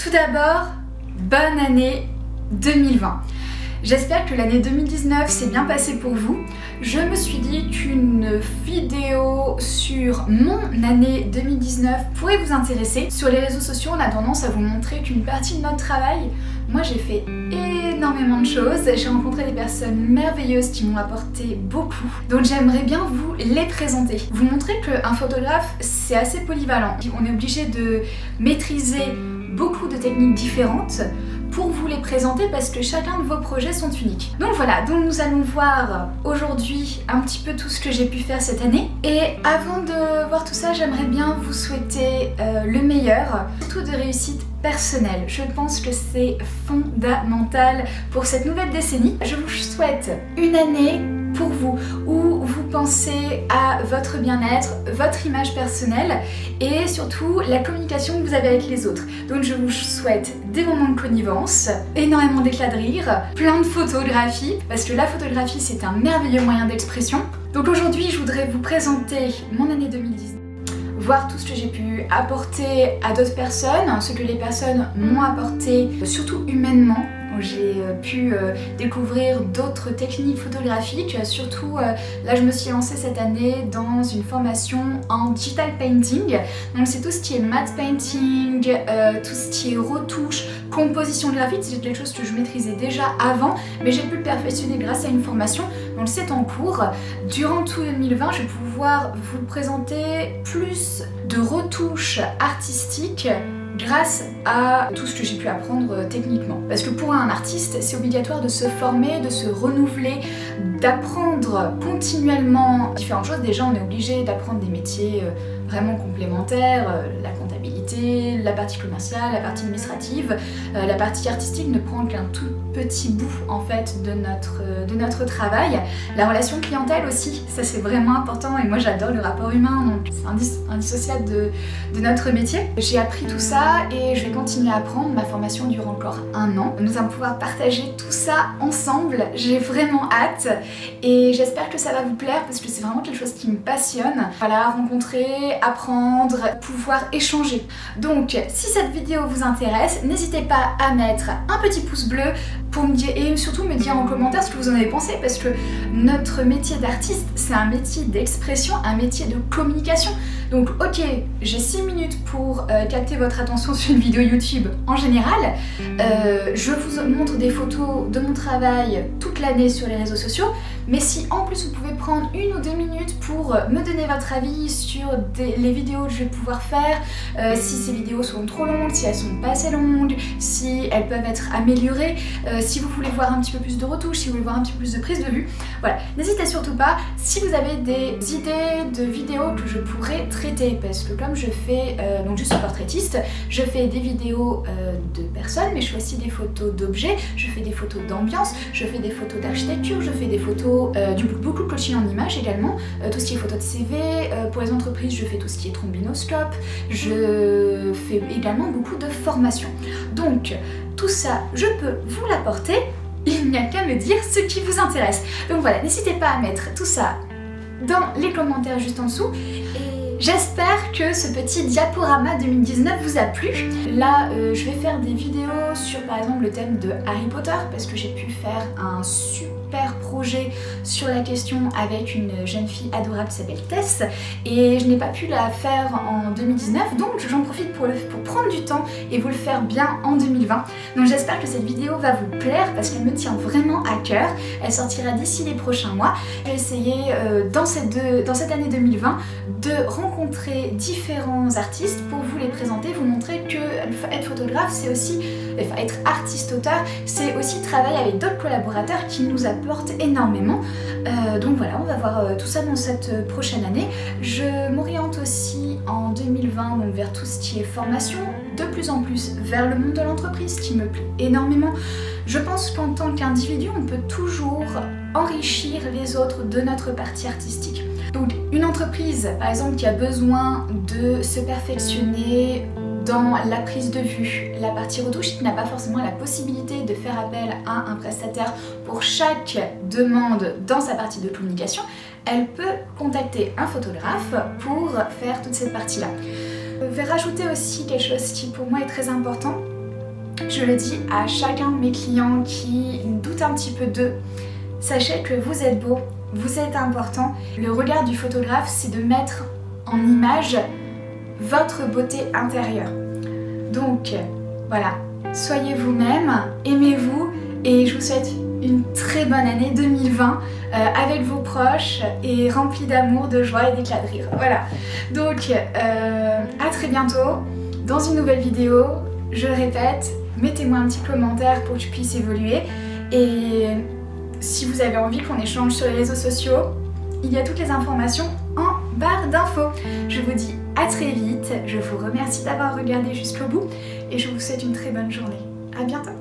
Tout d'abord, bonne année 2020. J'espère que l'année 2019 s'est bien passée pour vous. Je me suis dit qu'une vidéo sur mon année 2019 pourrait vous intéresser. Sur les réseaux sociaux, on a tendance à vous montrer qu'une partie de notre travail. Moi, j'ai fait énormément de choses. J'ai rencontré des personnes merveilleuses qui m'ont apporté beaucoup. Donc j'aimerais bien vous les présenter. Vous montrer qu'un photographe, c'est assez polyvalent. On est obligé de maîtriser beaucoup de techniques différentes pour vous les présenter parce que chacun de vos projets sont uniques. Donc voilà, donc nous allons voir aujourd'hui un petit peu tout ce que j'ai pu faire cette année. Et avant de voir tout ça, j'aimerais bien vous souhaiter le meilleur, surtout de réussite personnelle. Je pense que c'est fondamental pour cette nouvelle décennie. Je vous souhaite une année pour vous, où vous pensez à votre bien-être, votre image personnelle et surtout la communication que vous avez avec les autres. Donc je vous souhaite des moments de connivence, énormément d'éclats de rire, plein de photographies, parce que la photographie c'est un merveilleux moyen d'expression. Donc aujourd'hui je voudrais vous présenter mon année 2019. Voir tout ce que j'ai pu apporter à d'autres personnes, ce que les personnes m'ont apporté, surtout humainement. J'ai pu découvrir d'autres techniques photographiques, surtout là je me suis lancée cette année dans une formation en digital painting. Donc c'est tout ce qui est matte painting, tout ce qui est retouche, composition graphique, c'est quelque chose que je maîtrisais déjà avant, mais j'ai pu le perfectionner grâce à une formation, donc c'est en cours. Durant tout 2020, je vais pouvoir vous présenter plus de retouches artistiques grâce à tout ce que j'ai pu apprendre techniquement. Parce que pour un artiste, c'est obligatoire de se former, de se renouveler, d'apprendre continuellement différentes choses. Déjà, on est obligé d'apprendre des métiers vraiment complémentaires, la comptabilité, la partie commerciale, la partie administrative. La partie artistique ne prend qu'un tout petit bout en fait de notre travail. La relation clientèle aussi, ça c'est vraiment important et moi j'adore le rapport humain, donc c'est indissociable de notre métier. J'ai appris tout ça et je vais continuer à apprendre. Ma formation dure encore 1 an. Nous allons pouvoir partager tout ça ensemble. J'ai vraiment hâte et j'espère que ça va vous plaire parce que c'est vraiment quelque chose qui me passionne. Voilà, rencontrer, apprendre, pouvoir échanger. Donc si cette vidéo vous intéresse, n'hésitez pas à mettre un petit pouce bleu pour me dire, et surtout me dire en commentaire ce que vous en avez pensé, parce que notre métier d'artiste, c'est un métier d'expression, un métier de communication. Donc ok, j'ai 6 minutes pour capter votre attention sur une vidéo YouTube en général. Je vous montre des photos de mon travail toute l'année sur les réseaux sociaux, mais si en plus vous pouvez prendre 1 ou 2 minutes pour me donner votre avis sur les vidéos que je vais pouvoir faire, si ces vidéos sont trop longues, si elles sont pas assez longues, si elles peuvent être améliorées, si vous voulez voir un petit peu plus de retouches, si vous voulez voir un petit peu plus de prise de vue, voilà, n'hésitez surtout pas. Si vous avez des idées de vidéos que je pourrais traiter, parce que comme je fais, donc je suis portraitiste, je fais des vidéos de personnes, mais je fais aussi des photos d'objets, je fais des photos d'ambiance, je fais des photos d'architecture, je fais des photos, beaucoup de coaching en images également, tout ce qui est photos de CV, pour les entreprises je fais tout ce qui est trombinoscope, je fais également beaucoup de formations. Donc tout ça, je peux vous l'apporter, il n'y a qu'à me dire ce qui vous intéresse. Donc voilà, n'hésitez pas à mettre tout ça dans les commentaires juste en dessous. Et j'espère que ce petit diaporama 2019 vous a plu. Là, je vais faire des vidéos sur par exemple le thème de Harry Potter, parce que j'ai pu faire un super projet sur la question avec une jeune fille adorable qui s'appelle Tess, et je n'ai pas pu la faire en 2019, donc j'en profite pour prendre du temps et vous le faire bien en 2020. Donc j'espère que cette vidéo va vous plaire parce qu'elle me tient vraiment à cœur. Elle sortira d'ici les prochains mois. Je vais essayer dans cette année 2020 de rencontrer différents artistes pour vous les présenter, vous montrer que être photographe c'est aussi, être artiste-auteur, c'est aussi travailler avec d'autres collaborateurs qui nous apportent énormément. Donc voilà, on va voir tout ça dans cette prochaine année. Je m'oriente aussi en 2020 donc vers tout ce qui est formation, de plus en plus vers le monde de l'entreprise qui me plaît énormément. Je pense qu'en tant qu'individu, on peut toujours enrichir les autres de notre partie artistique. Donc une entreprise, par exemple, qui a besoin de se perfectionner dans la prise de vue, la partie retouche, qui n'a pas forcément la possibilité de faire appel à un prestataire pour chaque demande dans sa partie de communication, elle peut contacter un photographe pour faire toute cette partie-là. Je vais rajouter aussi quelque chose qui pour moi est très important, Je le dis à chacun de mes clients qui doutent un petit peu d'eux. Sachez que vous êtes beau, vous êtes important. Le regard du photographe, c'est de mettre en image votre beauté intérieure. Donc voilà, soyez vous-même, aimez-vous et je vous souhaite une très bonne année 2020 avec vos proches et remplie d'amour, de joie et d'éclat de rire. Voilà, donc à très bientôt dans une nouvelle vidéo. Je le répète, mettez-moi un petit commentaire pour que je puisse évoluer et si vous avez envie qu'on échange sur les réseaux sociaux, il y a toutes les informations en barre d'infos. Je vous dis à très vite, je vous remercie d'avoir regardé jusqu'au bout et je vous souhaite une très bonne journée. À bientôt.